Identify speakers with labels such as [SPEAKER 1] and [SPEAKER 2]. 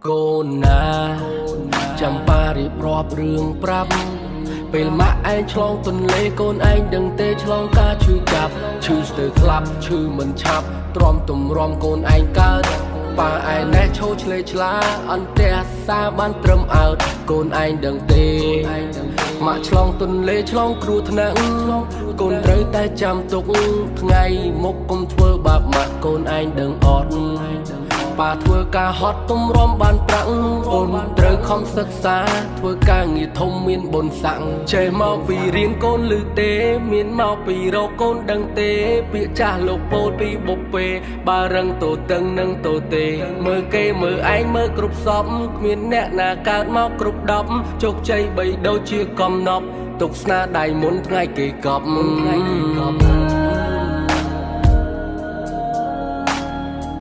[SPEAKER 1] cô na chăm pa đi prop rương prapពេលម៉ាក់ឯងឆ្លងទន្លេកូនឯងដឹងទេឆ្លងការឈឺចាប់ឈឺស្ទើរស្លាប់ឈឺមិនឆាប់ទ្រាំទំរំកូនឯងកើតប៉ាឯណេះឈោឆ្លេឆ្លាអន្តះសាបានត្រឹមអើតកូនឯងដឹងទេម៉ាក់ឆ្លងទន្លេឆ្លងគ្រោះថ្នាក់កូនត្រូវតែចាំទុកថ្ងៃមុខកុំធ្វើបាបម៉ាក់កូនឯងដឹងអត់ប៉ាធ្វើការហត់ទំរំបានប្រាក់អូនត្រូវខំសិក្សាធ្វើការងារធំមានបុណ្យស័ក្តិចេះមកពីរៀនកូនឮទេមានមកពីរកកូនដឹងទេពាក្យចាស់លោកពោលពីបុព្វេបើរឹងតូតឹងនឹងតូទេមើលគេមើលឯងមើលគ្រប់សពគ្មានអ្នកណាកើតមកគ្រប់10ជោគជ័យបីដូចជាកំណប់ទុកស្នាដៃមុនថ្ងៃគេកប់